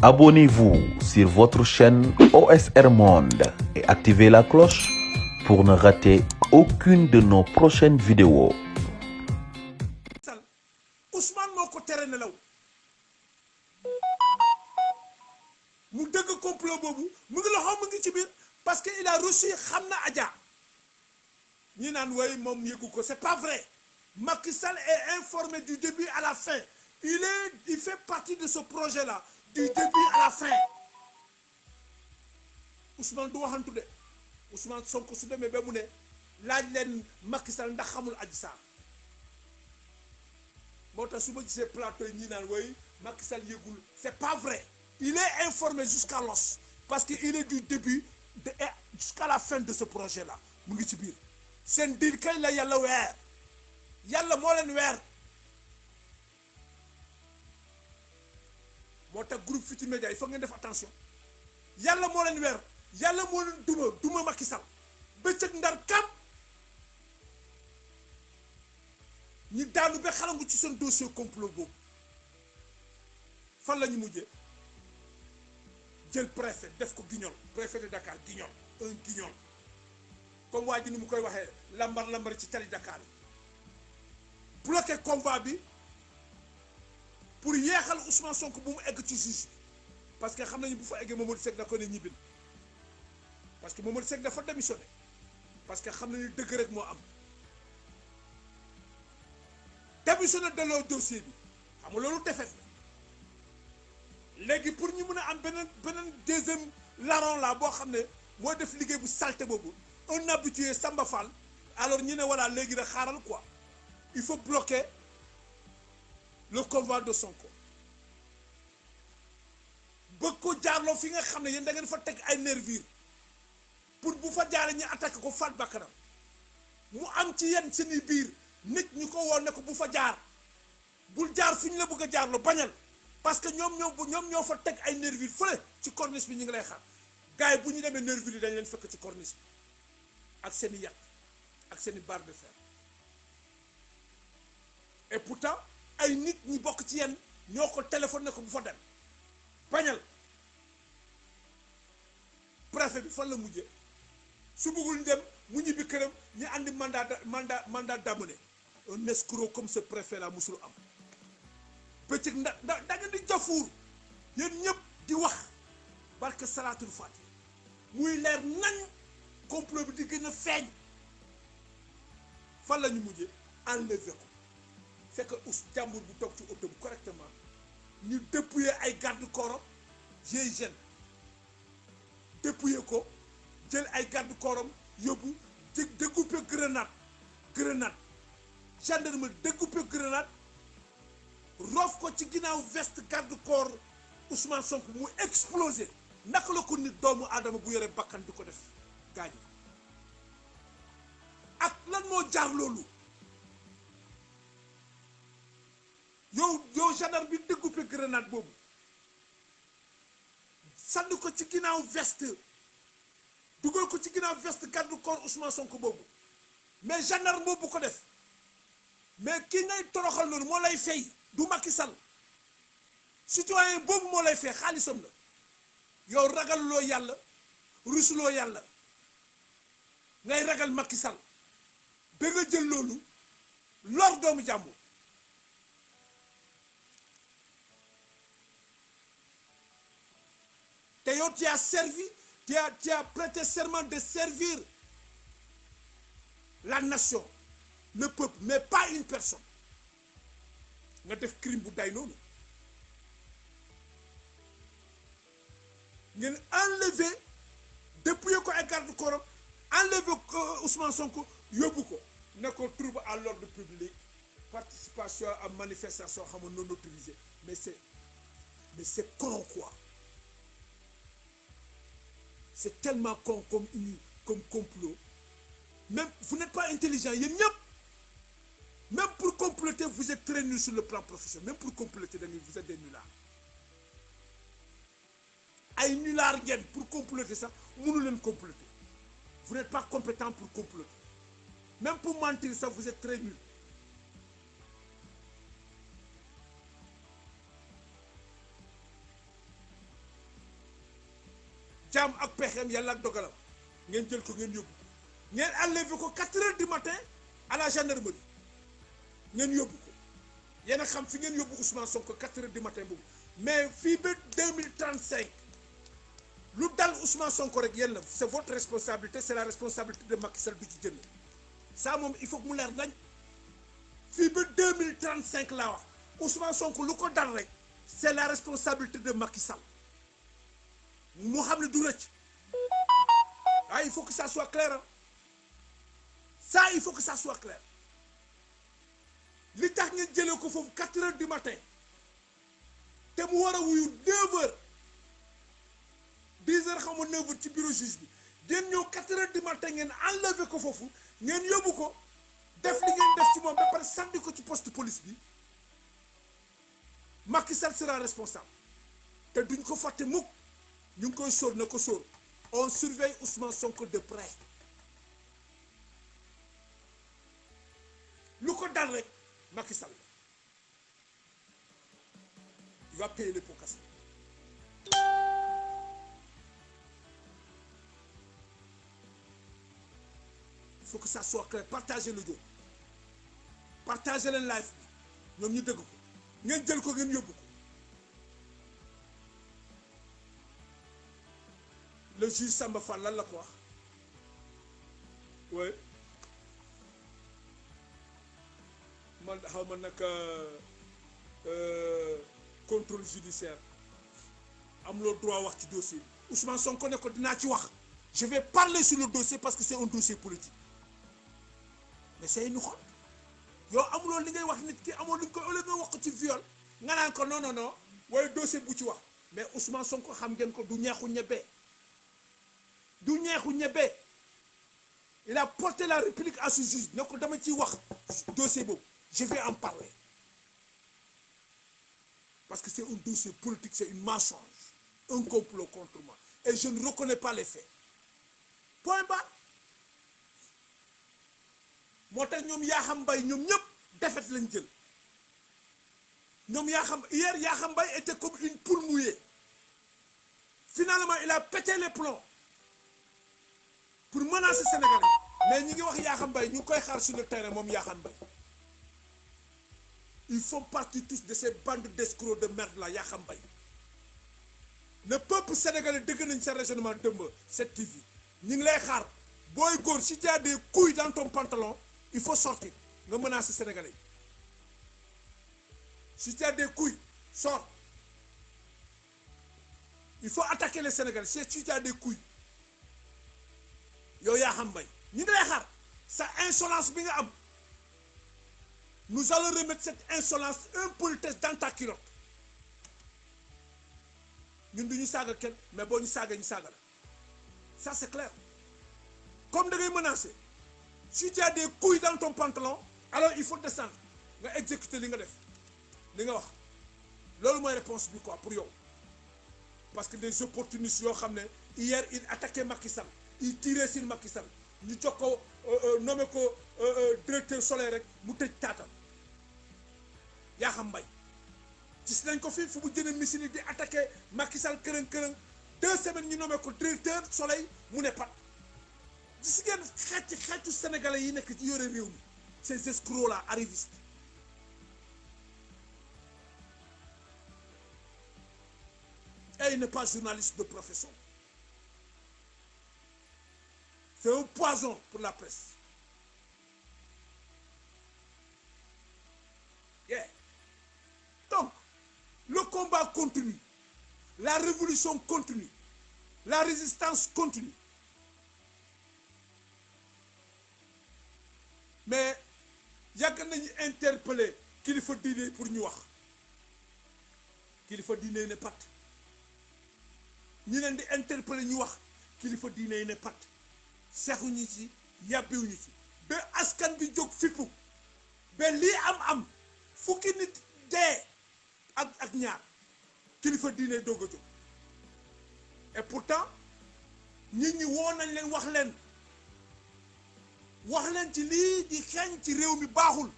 Abonnez-vous sur votre chaîne OSR Monde et activez la cloche pour ne rater aucune de nos prochaines vidéos. Ousmane moo ko tere nelaw mu dëgg complot boobu mu ngi loxo mu ngi ci biir parce que il a reçu xam na Adja ñi naan way moom yëgu ko c'est pas vrai. Macky Sall est informé du début à la fin. Il fait partie de ce projet-là du début à la fin. Ousmane du waxantu de Ousmane Sonko su demee ba mu ne laaj leen Macky Sall ndax xamul Adji Sarr moo tax su ma gisee plateau yi ñi naan way Macky Sall yëgul c'est pas vrai. Il est informé jusqu'à l'os parce que il est du début jusqu'à la fin de ce projet-là mu ngi ci biir seen diir kay la yàlla weer yàlla moo leen weer moo tax groupe Futurs Médias il faut ngeen def attention yàlla moo leen weer yàlla moo leen duma Macky Sall bëccëg ndar kam ñi daanu ba xalangu ci seen dossier complot boobu fan la ñu mujjee jël préfet def ko guignol préfet de Dakar guignol un guignol comme waa ji ni mu koy waxee lambar ci tali Dakar bloqué convoi bi pour yeexal Ousmane Sonko bu mu egg ci juge parce que xam nañu bu fa eggee Mamadou Seck da ko ne ñibbil parce que Mamadou Seck dafa démissionné parce que xam nañu dëgg rek moo am démissionné delloo dossier bi xam nga loolu defet léegi pour ñu mën a am beneen deuxième larron là boo xam ne moo def liggéey bu salté boobu un habitué Samba Fall alors ñu ne voilà léegi rek xaaral quoi il faut bloquer le convoi de Sonko bëgg ko jaarloo fi nga xam ne yéen da ngeen fa teg ay nervures pour bu fa jaaree ñu attaqué ko faat bakkanam mu am ci yenn seeni biir nit ñu ko woon ne ko bu fa jaar bul jaar fi ñu la bëgg a jaarloo bañal parce que ñoom ñoo fa teg ay nervures fële ci corniche bi ñu ngi lay xaar gars yi bu ñu demee nervures yi dañ leen fekk ci corniche bi ak seen i yàq ak seen i barre de fer et pourtant ay nit ñi bokk ci yenn ñoo ko téléphoné ko bu fa dem bañal préfet bi fan la mujjee su bëggul dem mu ñibbi këram ñu andi mandat d'amener un escroc comme ce préfet là musul am bëccëg da ngeen di jafuur yéen ñëpp di wax barke salaatul faatiha muy leer nañ complot bi di gën a feeñ fan la ñu mujjee enlever ko fekk jàmbur bu toog ci oto bi correctement ñu dépouiller ay garde corps GIGN dépouiller ko jël ay garde corps yóbbu découper grenade gendarme découper grenade roof ko ci ginnaaw veste garde corps Ousmane Sonko mu explosé naka la ko nit doomu aadama bu yore bakkan di ko def gaañ ak lan moo jaar loolu yow gendarme bi découpé grenade boobu sànni ko ci ginnaaw veste dugal ko ci ginnaaw veste garde corps Ousmane Sonko boobu mais gendarme boobu ko def mais ki ngay toroxal noonu moo lay fay du Macky Sall citoyen boobu moo lay fay xaalisam la yow ragaluloo yàlla rusuloo yàlla ngay ragal Macky Sall ba nga jël loolu lor doomu jàmbur te yow tu as servi tu as prêté serment de servir la nation le peuple mais pas une personne nga def crime bu day noonu ngeen enlever dépouiller ko ay garde corps enlever ko Ousmane Sonko yóbbu ko ne ko trouble à l'ordre public participation à manifestation xam nga non autorisée mais c'est con quoi c'est tellement con comme complot même vous n'êtes pas intelligent yéen ñëpp même pour comploter vous êtes très nuls sur le plan professionnel même pour comploter vous êtes des nullards ay nullards ngeen pour comploter sax mënu leen comploter vous n'êtes pas compétent pour comploter même pour mentir sax vous êtes très nuls jaam ak pexeem yàlla ak dogalam ngeen jël ko ngeen yóbbu ngeen enlevé ko 4 heures du matin à la gendarmerie ngeen yóbbu ko yéen a xam fi ngeen yóbbu Ousmane Sonko 4 heures du matin boobu mais fii ba 2035 lu dal Ousmane Sonko rek yéen la c'est votre responsabilité c'est la responsabilité de Macky Sall du ci jënd ça moom il faut que mu leer dañ fii ba 2035 laa wax Ousmane Sonko lu ko dal rek c'est la responsabilité de Macky Sall mu xam ne du rëcc ah il faut que ça soit clair hein? Ça il faut que ça soit clair li tax ngeen jëlee ko foofu 4 heures du matin te mu war a wuyu 9 heures 10 heures xam nga 9 heures ci bureau juge bi ngeen ñëw 4 heures du matin ngeen enlevé ko foofu ngeen yóbbu ko def li ngeen def ci moom ba pare sànni ko ci poste police bi Macky Sall sera responsable te duñ ko fàtte mukk ñu ngi koy sóor na ko sóor on surveille Ousmane Sonko de près lu ko dal rek Macky Sall il va payer les pots cassés. Il faut que ça soit clair partagez le jour partagez leen live bi ñoom ñu dégg ko ngeen jël ko ngeen yóbbu ko le juge Samba Fall lan la ko wax oui man xaw ma nag contrôle judiciaire amuloo droit wax ci dossier bi Ousmane Sonko ne ko dinaa ci wax je vais parler sur le dossier parce que c'est un dossier politique mais c'est une honte yow amuloo li ngay wax nit ki amoo li nga koy ëllëg nga wax ko ci viol nga naan ko non non non waaye dossier bu ci wax mais Ousmane Sonko xam ngeen ko du ñeexu ñebe du ñeexu ñebe il a porté la réplique à ce juge ne ko dama ciy wax dossier boobu je vais en parler parce que c'est un dossier politique c'est une mensonge un complot contre moi et je ne reconnais pas les faits point barre moo tax ñoom Yakham Mbaye ñoom ñëpp défaite lañ jël ñoom hier Yakham Mbaye était comme une poule mouillée finalement il a pété les plombs pour menacer Sénégalais mais ñi ngi wax Yakham Mbaye ñu ngi koy xaar sur le terrain moom Yakham Mbaye ils font partie tous de ces bandes d'escrocs de merde là Yakham Mbaye le peuple sénégalais dégg nañ sa raisonnement dëmb cette TV ñu ngi lay xaar booy góor si tu as des couilles dans ton pantalon il faut sortir nga menacer Sénégalais si tu as des couilles sors il faut attaquer les Sénégalais si tu as des couilles yow Yakham Mbaye ñu ngi lay xaar sa insolence bi nga am nous allons remettre cette insolence impolitesse dans ta culotte ñun du ñu saaga kenn mais boo ñu saaga ñu saaga la ça c'est clair comme da ngay menacer si tu as des couilles dans ton pantalon alors il faut descendre nga exécuter li nga def li nga wax loolu mooy réponse bi quoi pour yow parce que des opportunistes yoo xam ne hier il attaquait Macky Sall il tirait sur Macky Sall ñu jox ko nommé ko directeur Soleil rek mu tëj taatam Yakham Mbaye gis nañ ko fii fu mu jëlee missile di attaqué Macky Sall kërën 2 semaines ñu nommé ko directeur Soleil mu ne pat gis ngeen xeetu sénégalais yi nekk ci yore réew mi ces escrocs là arrivistes et il n'est pas journaliste de profession c'est un poison pour la presse yeah. Donc le combat continue la révolution continue la résistance continue mais yàgg nañu interpeller kilifa diine pour ñu wax kilifa diine ne pat ñi leen di interpeller ñu wax kilifa diine ne pat sexuñu ci yàbbiwuñu ci ba askan bi jóg fippu ba lii am fukki nit dee ak ñaar kilifa diine doog a jóg et pourtant nit ñi woo nañ leen wax leen ci lii di xeeñ ci réew mi baaxul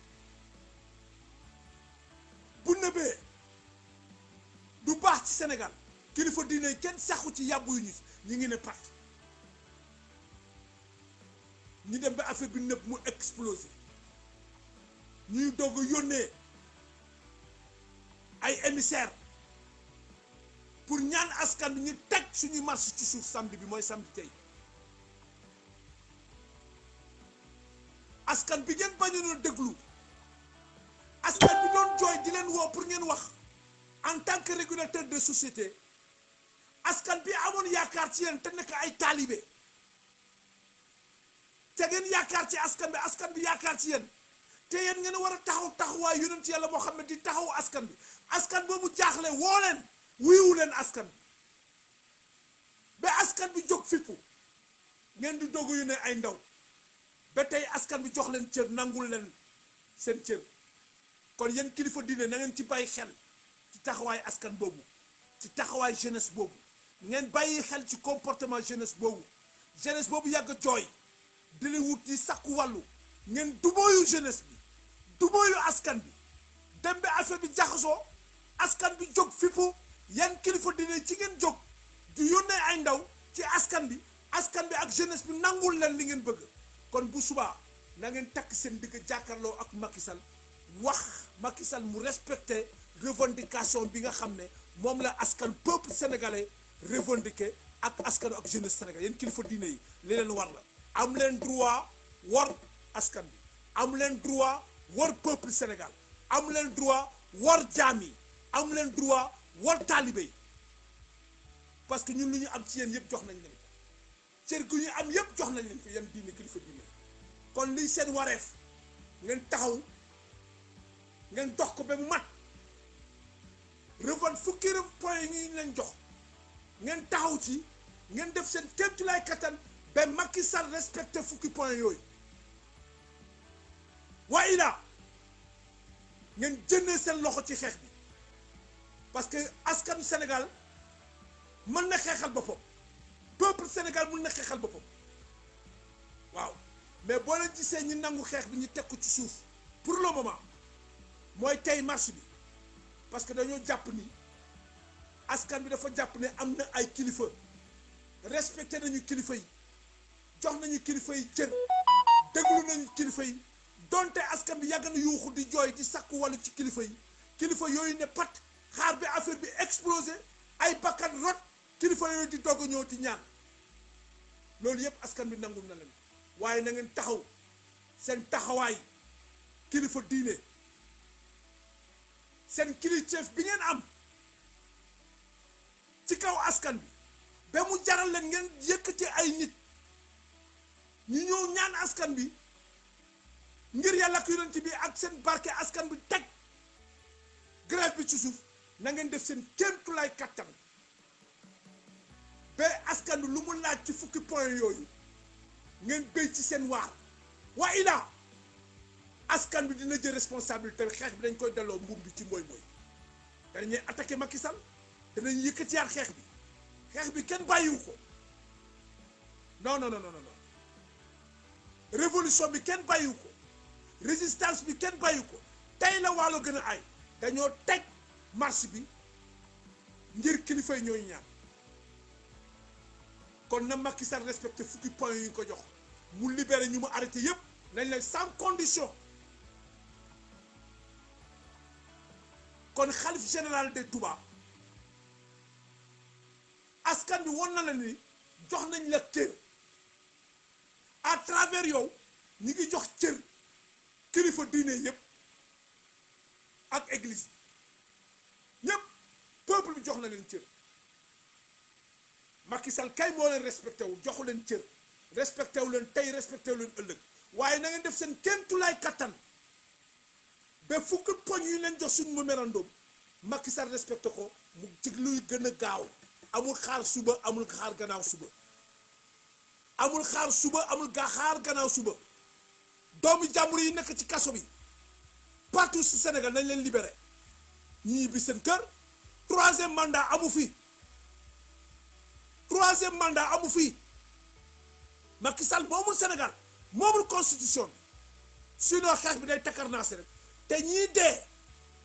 bu nëbee du baax ci Sénégal kilifa diine kenn saxu ci yàbbu yu ñu ngi ne pat ñu dem ba affaire bi nëpp mu explosé ñuy doog a yónnee ay émissaires pour ñaan askan bi ñu teg suñuy marche ci suuf samedi bi mooy samedi tey askan bi ngeen bañoon a déglu askan bi doon jooy di leen woo pour ngeen wax en tant que régulateur de société askan bi amoon yaakaar ci yéen te nekk ay taalibe te ngeen yaakaar ci askan bi yaakaar ci yéen te yéen ngeen war a taxawaay yonent yàlla moo xam ne di taxaw askan boobu jaaxle woo leen wuyu leen askan bi ba askan bi jóg fippu ngeen di dogu yu ne ay ndaw ba tey askan bi jox leen cër nangul leen seen cër kon yéen kilifa diine na ngeen ci bàyyi xel ci taxawaay askan boobu ci taxawaay jeunesse boobu ngeen bàyyi xel ci comportement jeunesse boobu yàgg jooy di leen wut di sakku wàllu ngeen dumóoyu jeunesse bi dumóoyu askan bi dem ba affaire bi jaxasoo askan bi jóg fippu yan kilifa diine ci ngeen jóg di yónnee ay ndaw ci askan bi ak jeunesse bi nangul leen li ngeen bëgg kon bu subaa na ngeen takk seen digg jàkkaarloo ak Macky Sall wax Macky Sall mu respecté revendication bi nga xam ne moom la askan peuple sénégalais revendiqué ak askanu ak jeunesse sénégalais yéen kilifa diine yi li leen war la am leen droit war askan bi am leen droit war peuple Sénégal am leen droit war jaam yi am leen droit war taalibe yi parce que ñun lu ñu am ci yéen yëpp jox nañ leen ko cër gu ñu am yëpp jox nañ leen ko yéen diine kilifa diine kon liy seen wareef ngeen taxaw ngeen dox ko ba mu mat fukki point yi ñu leen jox ngeen taxaw ci ngeen def seen kéemtulaay kattan ba Macky Sall respecté fukki point yooyu wa ila ngeen jëndee seen loxo ci xeex bi parce que askanu Sénégal mën na xeexal boppam peuple Sénégal mën na xeexal boppam waaw mais boo leen gisee ñi nangu xeex bi ñu teg ko ci suuf pour le moment mooy tey marche bi parce que dañoo jàpp ni askan bi dafa jàpp ne am na ay kilifa respecté nañu kilifa yi jox nañu kilifa yi cër déglu nañu kilifa yi donte askan bi yàgg na yuuxu di jooy di sakku wàllu ci kilifa yi kilifa yooyu ne pat xaar bi affaire bi explosé ay bakkan rot kilifa yooyu di doog a ñëw ti ñaan loolu yëpp askan bi nangul na leen waaye na ngeen taxaw seen taxawaay kilifa diine seen kilifteef bi ngeen am ci kaw askan bi ba mu jaral leen ngeen yëkkati ay nit ñu ñëw ñaan askan bi ngir yàlla ak yonent bi ak seen barke askan bi teg grève bi ci suuf na ngeen def seen kéemtulaay kattan ba askan bi lu mu laaj ci fukki point yooyu ngeen béy ci seen waar wa ila askan bi dina jël responsabilité xeex bi dañ koy delloo mbuum bi ci mooy danañuy attaqué Macky Sall danañ yëkkatiyaat xeex bi kenn bàyyiwu ko non révolution bi kenn bàyyiwu ko résistance bi kenn bàyyiwu ko tey la waalo gën a ay dañoo teg marche bi ngir kilifa yi ñooy ñaan kon na Macky Sall respecté fukki point yi ñu ko jox mu libéré ñu mu arrêté yépp nañ leen sans condition kon xalif général de Touba askan bi won na la ni jox nañ la cër à travers yow ñi ngi jox cër kilifa diine yépp ak église ñépp peuple bi jox na leen cër Macky Sall kay moo leen respecté wu joxu leen cër respecté wu leen tey respecté wu leen ëllëg waaye na ngeen def seen kéemtulaay kattan ba fukki poñ yu leen jox suñu mémorandum Macky Sall respecté ko mu ci luy gën a gaaw amul xaar suba amul xaar gannaaw suba amul xaar suba amul xaar gannaaw suba doomu jàmbur yi nekk ci kaso bi partout ci Sénégal nañ leen libéré ñi bi seen kër troisième mandat amu fi Macky Sall moomul Sénégal moomul constitution bi sinon xeex bi day takkarnaase rek te ñii dee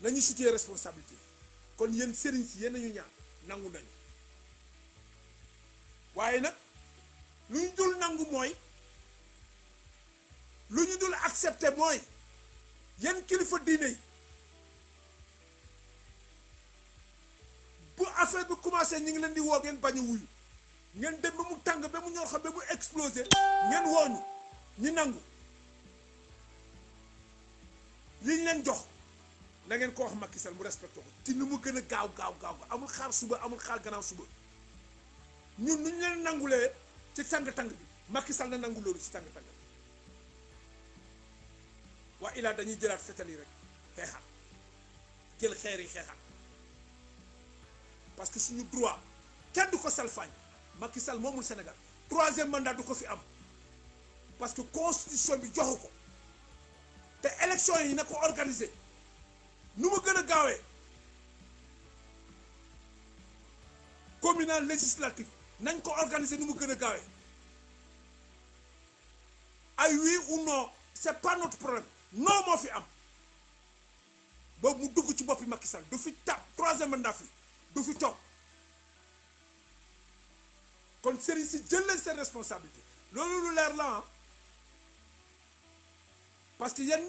nañu situer responsabilité kon yéen sëriñ si yéen nañu ñaan nangu nañu waaye nag lu ñu dul nangu mooy lu ñu dul accepté mooy yenn kilifa diine yi bu affaire bi commencé ñu ngi leen di woo ngeen bañ a wuyu ngeen dem ba mu tàng ba mu ñor xam ba mu explosé ngeen wooñu ñi nangu li ñu leen jox na ngeen ko wax Macky Sall mu respecté ko ci nu mu gën a gaaw amul xaar suba amul xaar gannaaw suba ñun nu ñu leen nangulee ci tàng-tàng bi Macky Sall na nangu loolu ci tàng-tàng bi waa ilaa dañuy jëlaat fetal yi rek xeexaat jël xeer yi xeexaat parce que suñu droit kenn du ko salfaañ Macky Sall moomul Sénégal 3e mandat du ko fi am parce que constitution bi joxu ko te élection yi na ko organiser nu mu gën a gaawee communal législatif nañ ko organiser nu mu gën a gaawee ay oui ou non c'est pas notre problème non moo fi am boobu mu dugg ci boppi Macky Sall du fi tap 3e mandat fi du fi toog kon sëriñ si jël leen seen responsabilité loolu lu leer la parce que yéen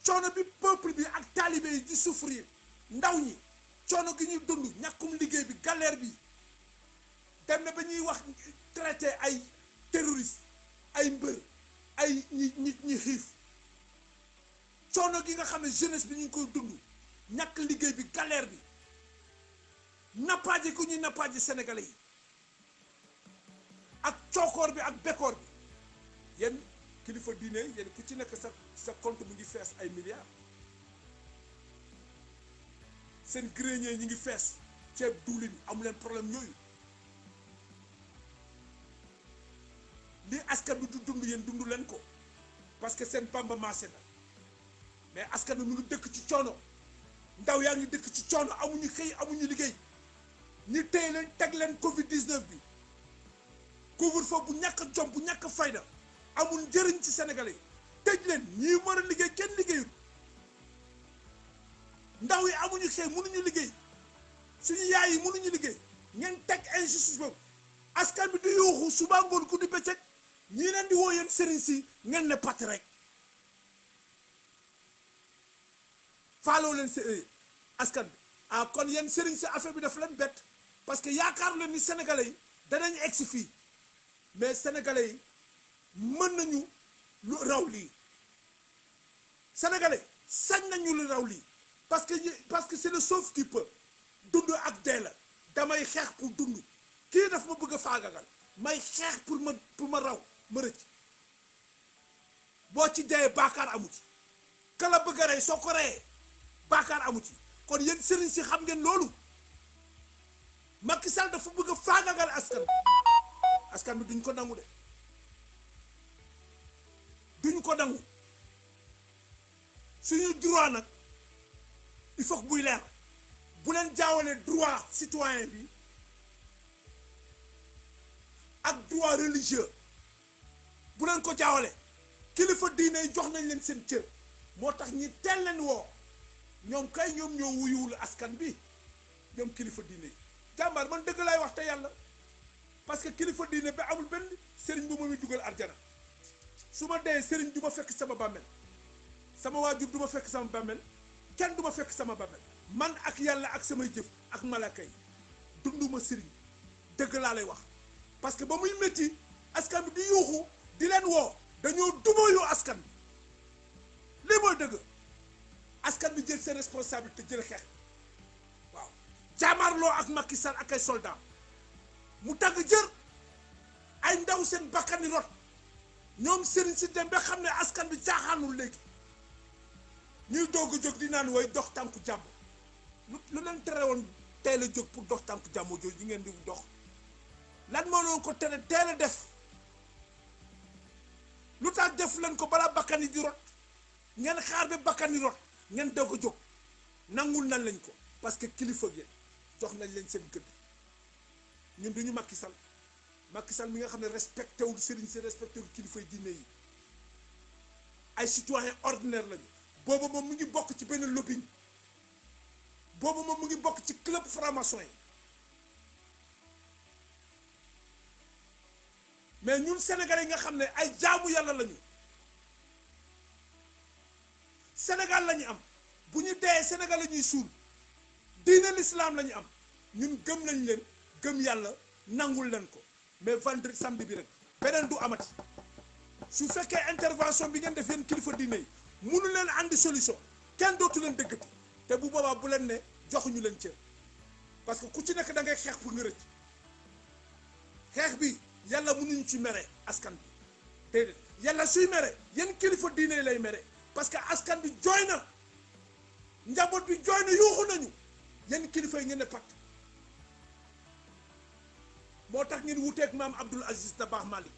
coono bi peuple bi ak talibé yi di souffrir ndaw ñi coono gi ñuy dund ñàkkum liggéey bi galère bi dem na ba ñuy wax traité ay terroriste ay mbër ay ñi xiif coono gi nga xam ne jeunesse bi ñu ngi koy dund ñàkk liggéey bi galère bi nappaaje ku ñuy nappaaje sénégalais yi ak cookoor bi ak bekkoor bi yéen kilifa diine yéen ku ci nekk sa compte mu ngi fees ay milliards seen grenier ñi ngi fees ceeb duulin amu leen problème yooyu li askan bi du dund yéen dund leen ko parce que seen Bamba marché na mais askan bi mu ngi dëkk ci coono ndaw yaa ngi dëkk ci coono amuñu xëy amuñu liggéey ñi téye leen teg leen Covid 19 bi couvre-feu bu ñàkk jom bu ñàkk fayda amul njëriñ ci Sénégalais yi tëj leen ñii mën a liggéey kenn liggéeyul ndaw yi amuñu xëy mënuñu liggéey suñu yaay yi mënuñu liggéey ngeen teg injustice boobu askan bi di yuuxu suba ngoon guddi bëccëg ñii leen di woo yéen sëriñ si ngeen ne pat rek faaloo leen si askan bi kon yéen sëriñ si affaire bi daf leen bett parce que yaakaar leen ni Sénégalais yi danañ egsi fii mais Sénégalais yi mën nañu lu raw lii Sénégalais sañ nañu lu raw lii parce que c'est le sauve qui peut dund ak dee la damay xeex pour dund kii daf ma bëgg a faagagal may xeex pour ma raw ma rëcc boo ci dee baakaar amu ci ka la bëgg a rey soo ko reyee baakaar amu ci kon yéen sëriñ si xam ngeen loolu Macky Sall dafa bëgg a faagagal askan bi duñ ko nangu de duñ ko nangu suñu droit nag il faut que buy leer bu leen jaawale droit citoyen bi ak droit religieux bu leen ko jaawale kilifa diine yi jox nañ leen seen cër moo tax ñi teel leen woo ñoom kay ñoom ñoo wuyuwul askan bi ñoom kilifa diine yi jàmbaar man dëgg laay wax te yàlla parce que kilifa diine ba amul benn sëriñ bu ma muy dugal arjana su ma dee sëriñ du ma fekk sama bàmmeel sama waajur du ma fekk sama bàmmeel kenn du ma fekk sama bàmmeel man ak yàlla ak samay jëf ak malaka yi dunduma sëriñ dëgg laa lay wax parce que ba muy métti askan bi di yuuxu di leen woo dañoo dumayoo askan bi lii mooy dëgg askan bi jël seen responsabilité jël xeex waaw jaamaarloo ak Macky Sall ak ay soldats mu tagg jër ay ndaw seen bakkani rot ñoom sëriñ si dem ba xam ne askan bi caaxaanul léegi ñuy doog a jóg di naan way dox tànku jàmm lu leen tere woon teel a jóg pour dox tànku jàmm jooju yi ngeen di dox lan moo doon ko tere teel a def lu tax def leen ko balaa bakkan yi di rot ngeen xaar ba bakkan yi rot ngeen doog a jóg nangul nañ lañ ko parce que kilifa gi jox nañ leen seen gëdd ñun duñu Macky Sall mi nga xam ne respecté wul sëriñ si respecté wul kilifa yi diine yi ay citoyen ordinaire lañu boobu moom mu ngi bokk ci benn lobbying boobu moom mu ngi bokk ci club franc-maçon yi mais ñun sénégalais yi nga xam ne ay jaamu yàlla lañu Sénégal la ñu am bu ñu dee Sénégal la ñuy suul diine l'islam la ñu am ñun gëm nañ leen gëm yàlla nangul leen ko mais vendredi samedi bi rek beneen du amati su fekkee intervention bi ngeen def yéen kilifa diine yi munu leen andi solution kenn dootu leen dëggati te bu boobaa bu leen ne joxuñu leen cër parce que ku ci nekk da ngay xeex pour nga rëcc xeex bi yàlla mënuñu ci mere askan bi déedéet yàlla suy mere yéen kilifa diine yi lay mere parce que askan bi jooy na njaboot bi jooy na yuuxu nañu yéen kilifa yi ngeen ne pat moo tax ngeen wuteeg maam Abdoul Aziz Dabakh Malick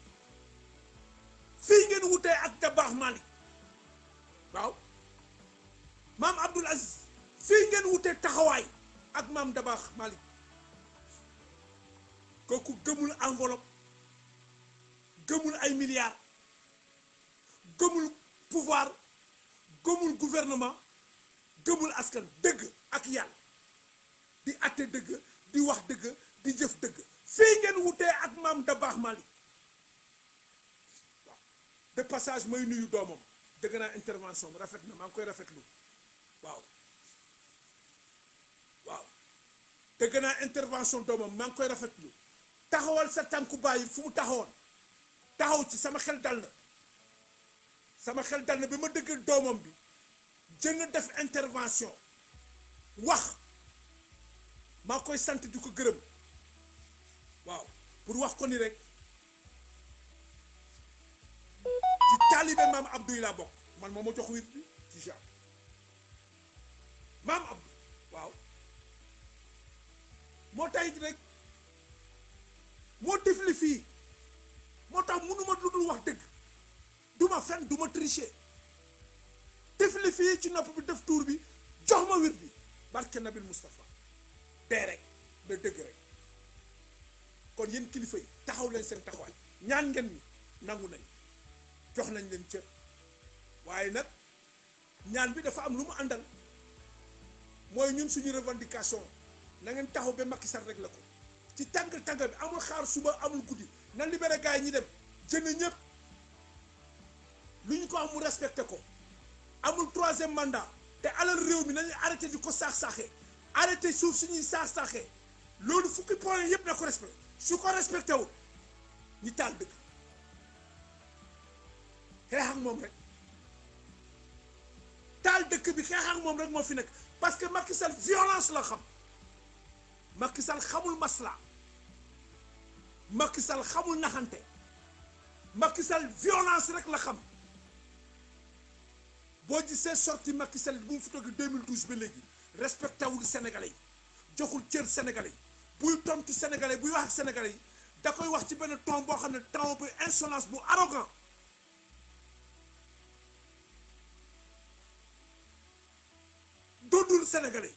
fii ngeen wutee ak Dabakh Malick waaw maam Abdoul Aziz fii ngeen wutee taxawaay ak maam Dabakh Malick kooku gëmul enveloppe gëmul ay milliards gëmul pouvoir gëmul gouvernement gëmul askan dëgg ak yàlla di atte dëgg di wax dëgg di jëf dëgg fii ngeen wutee ak maam Dabakh Malick waaw de passage may nuyu doomam dëgg naa intervention rafet na maa ngi koy rafetlu waaw waaw dëgg naa intervention doomam maa ngi koy rafetlu taxawal sa tànku bàyyi fu mu taxawoon taxaw ci sama xel dal na bi ma dëgg doomam bi jënd def intervention wax maa koy sant di ko gërëm waaw pour wax ko ni rek ci taalibe maam Abdou yi laa bokk man moo ma jox wit bi ci genre maam Abdou waaw moo taxit rek moo tifli fii moo tax mënuma lu dul wax dëgg duma fen duma tricher tifli fii ci nopp bi def tuur bi jox ma wit bi barke Nabil Moustapha dee rek da dëgg rek kon yéen kilifa yi taxaw leen seen taxawaay ñaan ngeen ni nangu nañ jox nañ leen cër waaye nag ñaan bi dafa am lu mu àndal mooy ñun suñu revendication na ngeen taxaw ba Macky Sall rek la ko ci tàng bi amul xaar suba amul guddi na libéré gars yi ñi dem jënd ñëpp lu ñu ko am mu respecté ko amul troisième mandat te alal réew mi nañu arrêté di ko saax-saaxee arrêté suuf suñuy saax-saaxee loolu fukki point yëpp na ko respecté su ko respecté wul ñu taal dëkk xeex ak moom rek taal dëkk bi xeex ak moom rek moo fi nekk parce que Macky Sall violence la xam Macky Sall xamul masla Macky Sall xamul naxante Macky Sall violence rek la xam boo gisee sorti Macky Sall bu mu fi toog 2012 ba léegi respecté wul Sénégalais yi joxul cër Sénégalais yi buy tontu Sénégalais buy wax ak Sénégalais yi da koy wax ci benn ton boo xam ne ton bu insolence bu arrogant dondul Sénégalais yi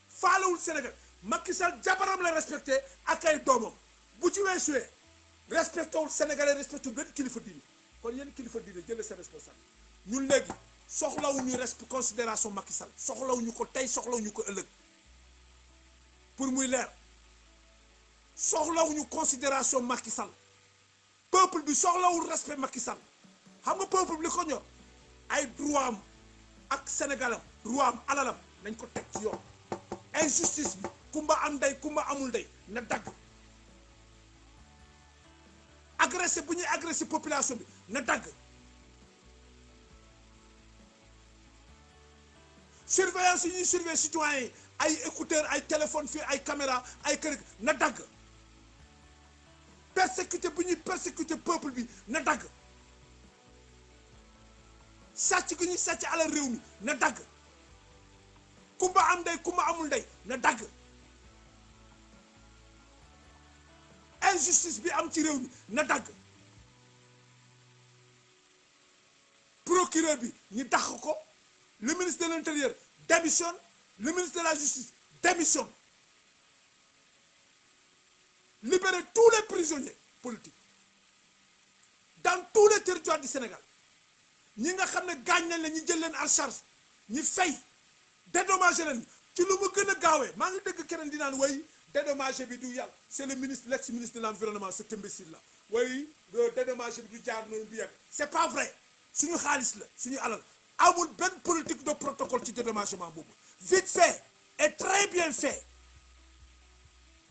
faalewul Sénégal Macky Sall jabaram la respecté ak ay doomam bu ci weesuwee respecté wul Sénégalais respecté benn kilifa diine kon yéen kilifa diine jëlee seen responsable ñun léegi soxlawuñu considération Macky Sall soxlawuñu ko tey soxlawuñu ko ëllëg pour muy leer soxlawuñu considération Macky Sall peuple bi soxlawul respect Macky Sall xam nga peuple bi li ko ñor ay droit am ak Sénégalam droit am alalam nañ ko teg ci yoon injustice bi kumba am ndey kumba amul ndey na dagg agressé bu ñuy agressé population bi na dagg surveillance yi ñuy surveiller citoyens yi ay écouteurs ay téléphone fii ay caméra ay kër na dagg persécuté bu ñuy persécuté peuple bi na dagg sàcc gi ñuy sàcc alal réew mi na dagg kumba am ndey kumba amul ndey na dagg injustice bi am ci réew mi na dagg procureur bi ñu dàq ko le ministre de l'Intérieur démissionne le ministre de la Justice démissionne libérer tous les prisonniers politiques dans tous les territoires du Sénégal ñi nga xam ne gaañ nañ la ñu jël leen en charge ñi fay dédommagé leen ci lu mu gën a gaawee maa ngi dëgg keneen di naan way dédommagé bi du yàlla c'est le ministre l'ex-ministre de l'environnement cet imbécile là oui dédommagé bi du jaar noonu du yàgg c'est pas vrai suñu xaalis la suñu alal amul benn politique de protocole ci dédommagement boobu vite fait et très bien fait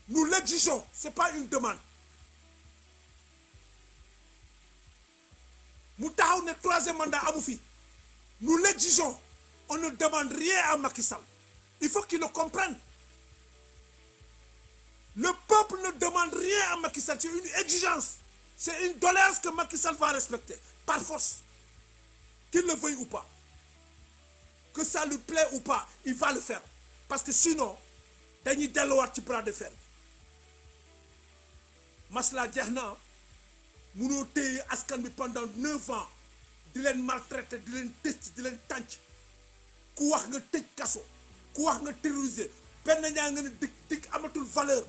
nous l'exigeons c'est pas une demande mu taxaw ne troisième mandat amu fi nous l'exigeons on ne demande rien à Macky Sall il faut qu'il le comprenne le peuple ne demande rien à Macky Sall c'est une exigence c'est une doléance que Macky Sall va respecter par force qu'il le veuille ou pas que ça lui plaît ou pas il va le faire parce que sinon dañuy delluwaat ci bras de fer masla jeex na munoo téye askan bi pendant 9 ans di leen maltraiter di leen tëj di leen tànc ku wax nga tëj kaso ku wax nga terroriser benn ñaa nga ne dikk amatul valeur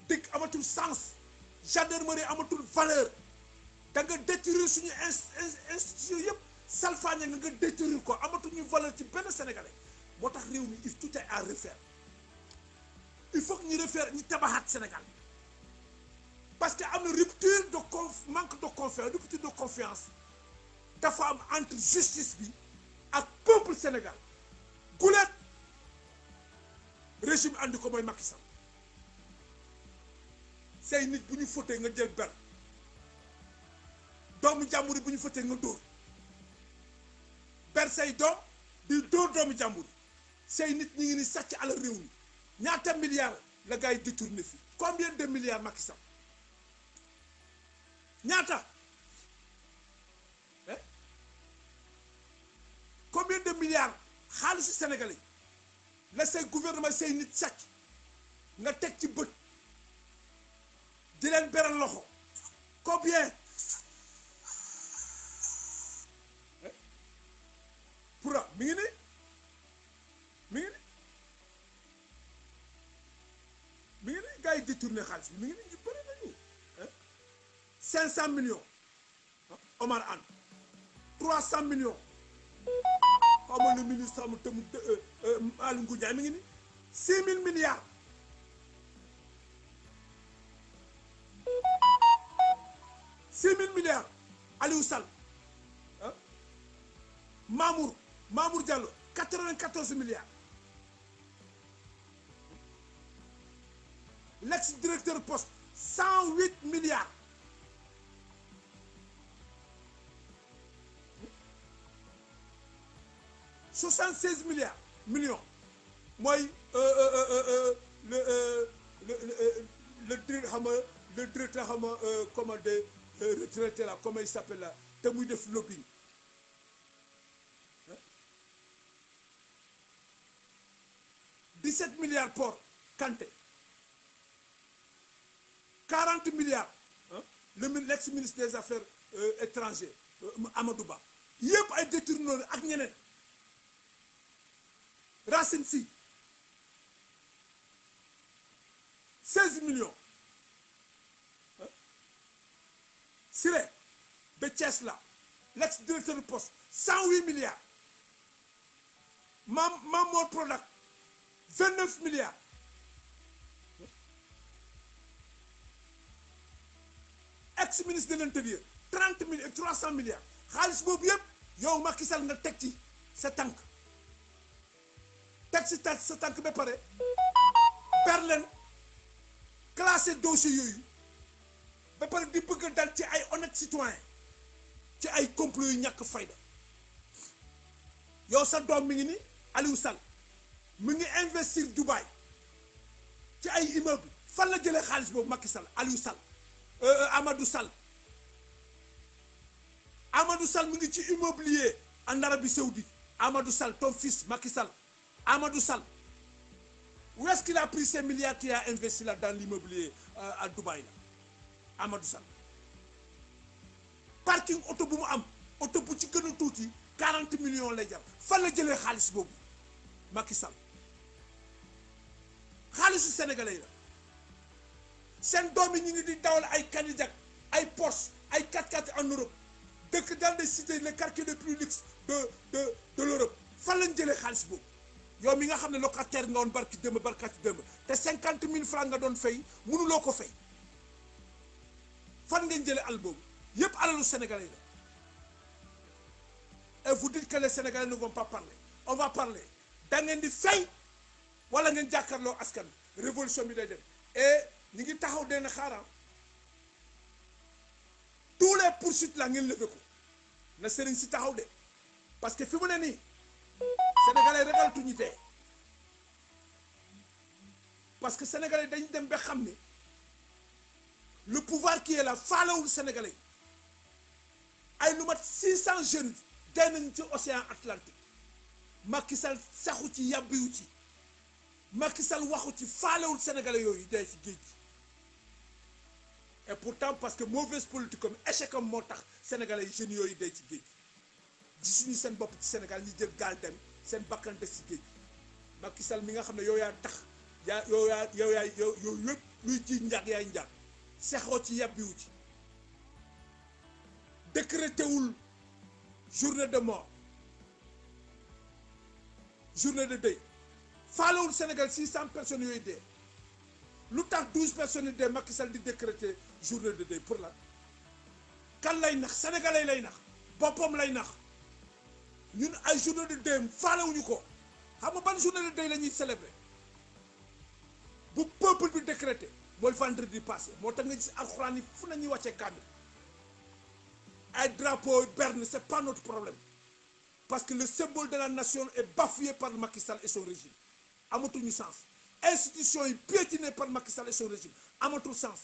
dikk amatul sens gendarmerie amatul valeur da nga détruire suñu institution yëpp salfaañe nga détruire ko amatuñu valeur ci benn sénégalais moo tax réew mi tout est à refaire il faut que ñu refaire ñu tabaxaat Sénégal parce que am na rupture de manque de confiance rupture de confiance dafa am entre justice bi ak peuple Sénégal guleet régime andi ko mooy Macky Sall say nit bu ñu fotee nga jël ber doomu jàmbur yi bu ñu fotee nga dóor ber say doom di dóor doomu jàmbur say nit ñi ngi ni sàcc alal réew mi ñaata milliards la gars yi détourné fi combien de milliards Macky Sall ñaata combien de milliards xaalisu sénégalais la say gouvernement say nit sàcc nga teg ci bët di leen beral loxo combien pour mi ngi ni mi ngi ni gars yi détourné xaalis bi mi ngi ni ñu bëri nañu 500 millions Omar Anne 300 millions xaw ma le ministre am te mu Aly Ngouille Ndiaye mi ngi ni 6000 milliards 6000 milliards Aliou Sall Mamour Diallo 94 milliards l'ex-directeur poste 108 milliards $76 millions mooy le directeur xam nga comment de retraité là comment il s'appelle là te muy def lobbying 17 milliards pour Kanté 40 milliards l'ex-ministre des Affaires étrangères Amadou Ba yëpp ay détourné ak ñeneen Racine Sy 16 millions Siré de Thiès là l'ex-directeur du poste 108 milliards Mamor Prodac 29 milliards ex-ministre de l'Intérieur 300 milliards xaalis boobu yëpp yow Macky Sall nga teg ci sa tànk teg ci sa tànk ba pare Berlin classé dossier yooyu ba pare di bëgg dal ci ay honnêtes citoyens ci ay complot yu ñàkk fayda yow sa doom mi ngi ni Aliou Sall mi ngi investir Dubaï ci ay immeuble fan la jëlee xaalis boobu Macky Sall Aliou Sall Amadou Sall mi ngi ci immobilier en Arabie Saoudite Amadou Sall ton fils Macky Sall Amadou Sall où est-ce qu'il a pris ces milliards qu'il a investi là dans l'immobilier à Dubaï là Amadou Sall parking auto bu mu am auto bu ci gën a tuuti 40 millions lay jar fan la jëlee xaalis boobu Macky Sall xaalisu sénégalais la seen doom yi ñu ngi di dawal ay Cadillac ay Porsche ay 4x4 en Europe dëkk dans des cités les quartiers les plus luxe de l'Europe fan lañ jëlee xaalis boobu yow mi nga xam ne locataire nga woon barki démb te 50 000 francs nga doon fay mënuloo ko fay fan ngeen jëlee al boobu yépp alalu sénégalais la et vous dites que les sénégalais ne vont pas parler on va parler da ngeen di fay wala ngeen jàkkaarloo askan révolution bi day dem et ñi ngi taxaw deen xaaral tous les poursuites la ngeen levé ko na sëriñ si taxaw de parce que fi mu ne nii sénégalais ragaltuñu dee parce que sénégalais dañu dem ba xam ne le pouvoir qui est là faalewul sénégalais ay lu mat 600 jeunes dee nañ ci océan Atlantique Macky Sall saxu ci yàbbiwu ci Macky Sall waxu ci faalewul sénégalais yooyu dee ci géej gi et pourtant parce que mauvaise politique comme échec am moo tax sénégalais yi jeunes yooyu dee ci géej gi gisuñu seen bopp ci Sénégal ñi jël gaal dem seen bakkan des ci géej gi Macky Sall mi nga xam ne yow yaa tax yow yëpp luy ci njàg yaay njàg sexoo ci yàbbiwu ci décrété wul journée de mort journée de deuil faalewul Sénégal 600 personnes yooyu dee lu tax 12 personnes yi dee Macky Sall di décréter journée de deuil pour la kan lay nax sénégalais lay nax boppam lay nax ñun ay journée de deuil faalewuñu ko xam nga ban journée de deuil la ñuy célébrer bu peuple bi décrété mooy vendredi passé moo tax nga gis alxuraan yi fu nañuy wàccee kaamil ay drapeau berne c'est pas notre problème parce que le symbole de la nation est bafoué par Macky Sall et son régime amatuñu sens institution yi piétiné par Macky Sall et son régime amatul sens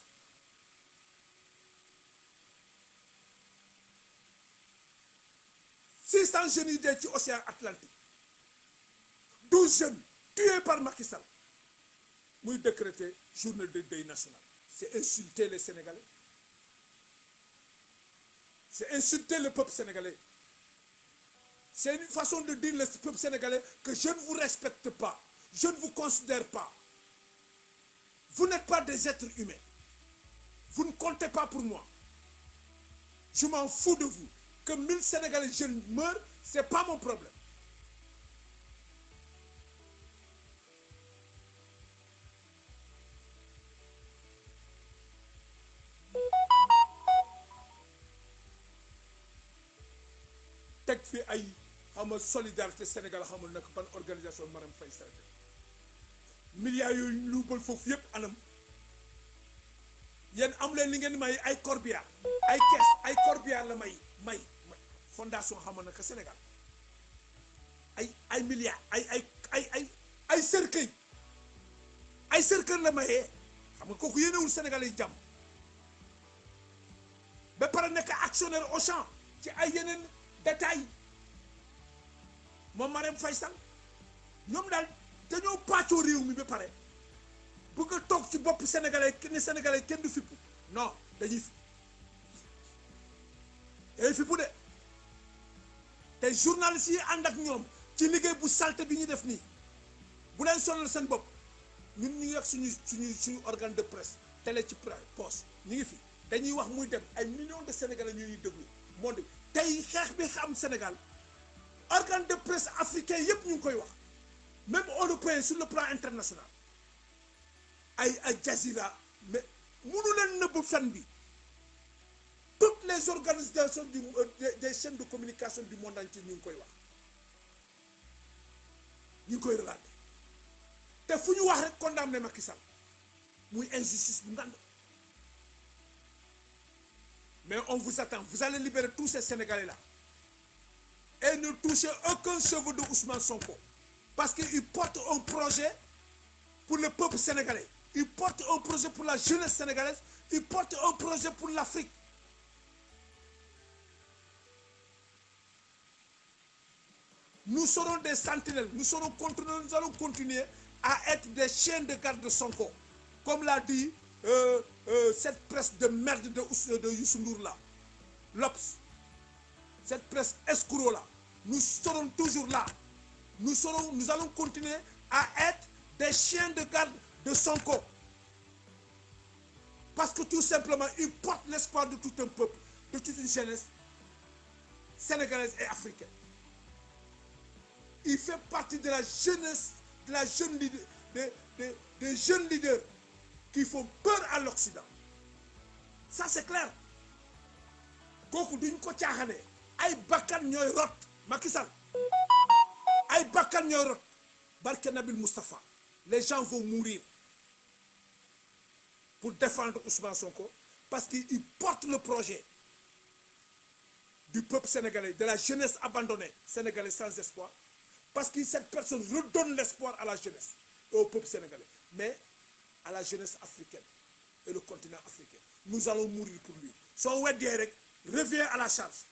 six cent jeunes yi dee ci océan Atlantique 12 jeunes tués par Macky Sall muy décréter journée de deuil national c'est insulter les Sénégalais c'est insulter le peuple sénégalais c'est une façon de dire le peuple sénégalais que je ne vous respecte pas je ne vous considère pas vous n'êtes pas des êtres humains vous ne comptez pas pour moi je m'en fous de vous que 1000 Sénégalais jeunes meurent c'est pas mon problème teg fi ay xama solidarité Sénégal xamul nag ban organisation Marème Faye Sall milliards yooyu luubal foofu yëpp anam yéen am leen li ngeen may ay corbillard ay caisse ay corbillard la may fondation xamal naka Sénégal ay milliards ay cercueil la mayee xam nga kooku yéenewul Sénégal yi jàmm ba pare nekk actionnaire Auchan ci ay yeneen détails moom Marème Faye Sall ñoom daal dañoo pàccoo réew mi ba pare bëgg a toog ci bopp sénégalais kenn du fippu non dañuy fippu de te journalistes yi ànd ak ñoom ci liggéey bu salte bi ñu def nii bu leen sonal seen bopp ñun ñu ngi ak suñu organe de presse télé ci poste ñu ngi fi dañuy wax muy dem ay millions de sénégalais ñu ñuy déglu monde tey xeex bi xam Sénégal organe de presse africain yépp ñu ngi koy wax même européen sur le plan international ay Jazeera mais mënu leen nëbb fen bi toutes les organisations des chaînes de communication du monde entier ñu ngi koy wax ñu ngi koy relater te fu ñu wax rek condamné Macky Sall muy injustice bu ngand mais on vous attend vous allez libérer tous ces Sénégalais là et ne touchez aucun cheveu de Ousmane Sonko parce qu'il porte un projet pour le peuple sénégalais il porte un projet pour la jeunesse sénégalaise il porte un projet pour l'Afrique nous serons des sentinelles nous allons continuer à être des chiens de garde de Sonko comme l'a dit cette presse de merde de Youssou Ndour là l'Obs cette presse escroc là nous serons toujours là nous allons continuer à être des chiens de garde de Sonko parce que tout simplement il porte l'espoir de tout un peuple de toute une jeunesse sénégalaise et africaine il fait partie de la jeunesse, de la jeune leader, des jeunes leaders qui font peur à l'Occident. Ça c'est clair. kooku duñ ko caaxane ay bakkan ñooy rot Macky Sall ay bakkan ñooy rot barke Nabil Moustapha les gens vont mourir pour défendre Ousmane Sonko parce qu'il porte le projet du peuple sénégalais, de la jeunesse abandonnée sénégalaise sans espoir, parce que cette personne redonne l'espoir à la jeunesse et au peuple sénégalais, mais à la jeunesse africaine et le continent africain. Nous allons mourir pour lui. Son weddee rek revient à la charge.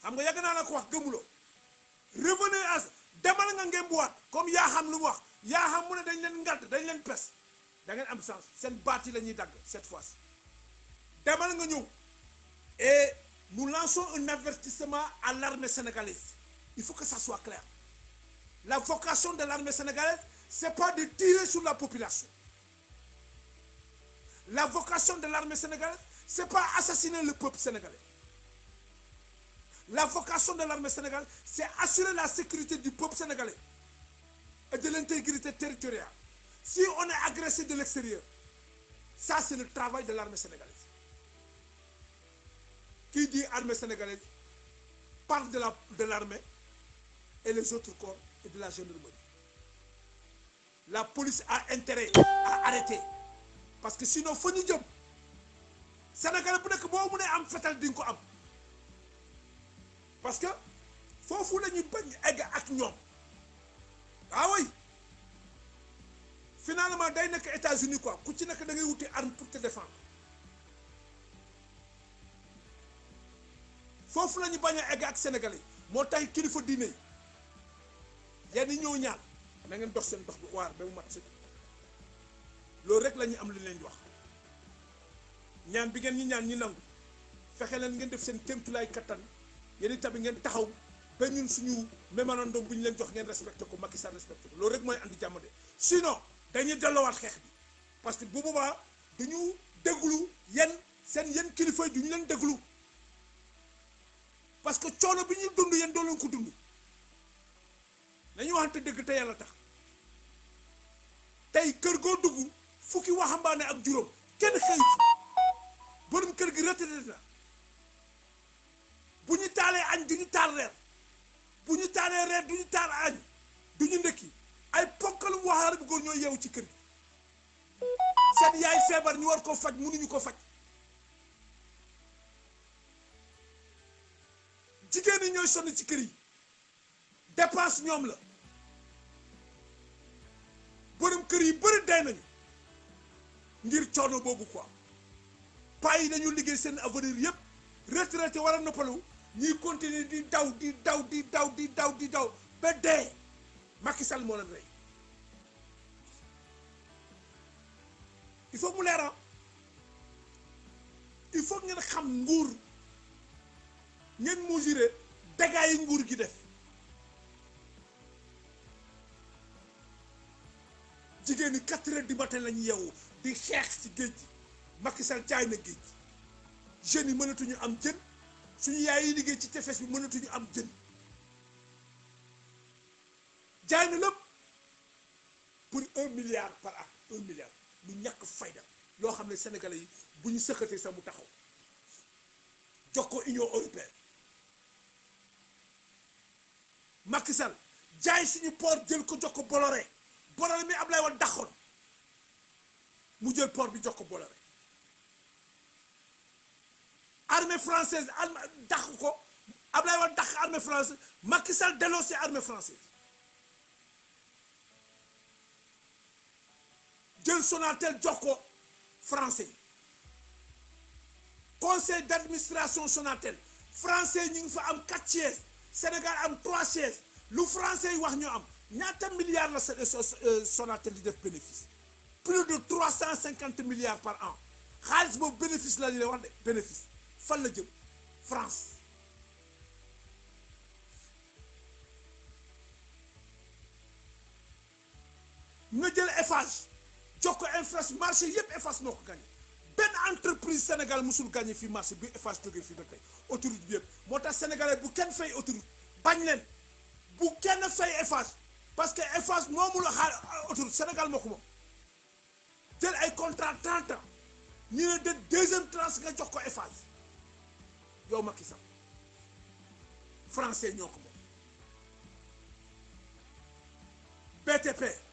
xam nga yàgg naa la ko wax gëmuloo revenez à demal nga ngeen buwaat comme yaa xam lu mu wax yaa xam mu ne dañ leen ngàdd dañ leen pes da ngeen am sens seen baat yi la ñuy dagg cette fois-ci demal nga ñëw et nous lançons un avertissement à l'armée sénégalaise. Il faut que ça soit clair. La vocation de l'armée sénégalaise, c'est pas de tirer sur la population. La vocation de l'armée sénégalaise, c'est pas assassiner le peuple sénégalais. La vocation de l'armée sénégalaise, c'est assurer la sécurité du peuple sénégalais et de l'intégrité territoriale. Si on est agressé de l'extérieur, ça c'est le travail de l'armée sénégalaise. Qui dit armée sénégalaise parle de l'armée et les autres corps et de la gendarmerie. La police a intérêt à arrêter parce que sinon fa ñu jëm Sénégalais bu nekk boo mënee am fetal di nga ko am parce que foofu la ñuy bañ egg ak ñoom oui finalement day nekk États-Unis quoi ku ci nekk da ngay wuti arme pour te défendre. foofu la ñu bañ a egg ak Sénégalais moo tax kilifa diine yi yéen ñëw ñaan na ngeen dox seen dox bu waar ba mu mat si loolu rek la ñu am lu leen di wax ñaan bi ngeen ñi ñaan ñi nangu fexe leen ngeen def seen kéemtulaay kattan yéen itamit ngeen taxaw ba ñun suñu mémorandum bu ñu leen jox ngeen respecté ko Macky Sall respecté ko loolu rek mooy andi jàmm de sinon dañuy delloowaat xeex bi parce que bu boobaa duñu déglu yéen kilifa yi duñu leen déglu. parce que coono bi ñuy dund yéen doo leen ko dund nañu waxante dëgg te yàlla tax tey kër goo dugg fukki waxambaane ak juróom kenn xëy borom kër gi retraité na bu ñu taalee añ du ñu taal reer bu ñu taalee reer du ñu taal añ du ñu ndekki ay ponkalu waxaar bu góor ñooy yeewu ci kër gi seen yaay feebar ñu war ko faj mënuñu ko faj jigéen ñi ñooy sonn ci kër yi dépense ñoom la borom kër yi bëri day nañu ngir coono boobu quoi paa yi dañu liggéey seen avenir yëpp retraité war a noppalu ñuy continuer di daw ba dee Macky Sall moo leen rey il faut mu leeral il faut ngeen xam nguur ngeen mesurer dégâts yi nguur gi def jigéen ñi 4 heures du matin la ñu yeewu di xeex ci géej gi Macky Sall jaay na géej gi jeunes yi mënatuñu am jën suñu yaay yi liggéey ci tefes bi mënatuñu am jën jaay na lépp pour 1 milliard par an 1 milliard lu ñàkk fayda loo xam ne sénégalais yi bu ñu sëkkatee sax mu taxaw jox ko Union européenne Macky Sall jaay suñu port jël ko jox ko Bolloré mi Ablaye Wade daxoon mu jël port bi jox ko Bolloré armée française dax ko Ablaye Wade dax armée française Macky Sall delloo si armée française jël Sonatel jox ko français conseil d'administration Sonatel français ñu ngi fa am 4 sièges Sénégal am 3 sièges lu français yi wax ñu am ñaata milliards la Sonatel di def bénéfice plus de 350 milliards par an xaalis boobu bénéfice la ñu lay wax de bénéfice fan la jëm France nga jël Eiffage jox ko infrastructure marché yëpp Eiffage moo ko gagné benn entreprise Sénégal musul gagné fii marché bi Eiffage jógee fii ba tey autoroute bi yëpp moo tax sénégalais bu kenn fay autoroute bañ leen bu kenn fay Eiffage parce que Eiffage moomu la xaar autoroute Sénégal moo ko moom jël ay contrat 30 ans ñu ne de deuxième tranche nga jox ko Eiffage yow Macky Sall français ñoo ko moom BTP